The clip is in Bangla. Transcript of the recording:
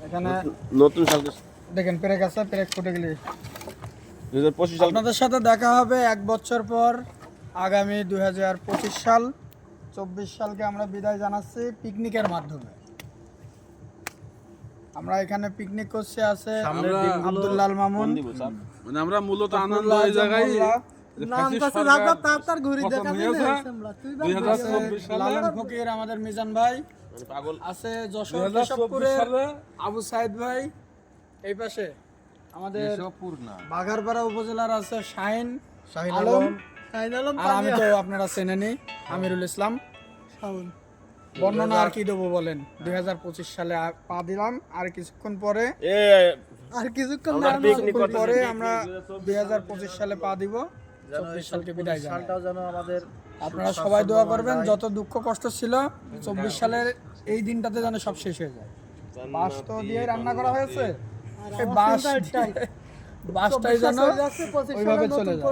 এখানে নতুন সাল দেখেন পেরেক আছে, পেরেক ফুটে গেলে 2025 সাল আপনাদের সাথে দেখা হবে 1 বছর পর, আগামী 2025 সাল। 24 সালকে আমরা বিদায় জানাচ্ছি পিকনিকের মাধ্যমে। আমরা এখানে পিকনিক করছি, আছে আব্দুল্লাহ আল মামুন, দিব স্যার। মানে আমরা মূলত আনন্দ এই জায়গায় লালন ফকির, আমাদের মিজান ভাই পাগল আছে, যশোর কেশবপুরের আবু সাইদ ভাই, এই পাশে আমাদের বাঘারপাড়া উপজেলার আছে শাহিন আলম, আর আমি তো আপনারা চেনেনি আমিরুল ইসলাম। বর্ণনা আর কি দেবো বলেন, 2025 সালে পা দিলাম, আর কিছুক্ষণ পরে এ পরে আমরা 2025 সালে পা দিব, 24 সালকে বিদায় জানাই। আপনারা সবাই দোয়া করবেন, যত দুঃখ কষ্ট ছিল 24 সালের এই দিনটাতে যেন সব শেষ হয়ে যায়। বাঁশ তো দিয়ে রান্না করা হয়েছে, এই বাঁশটাই যেন ওইভাবে চলে যায়।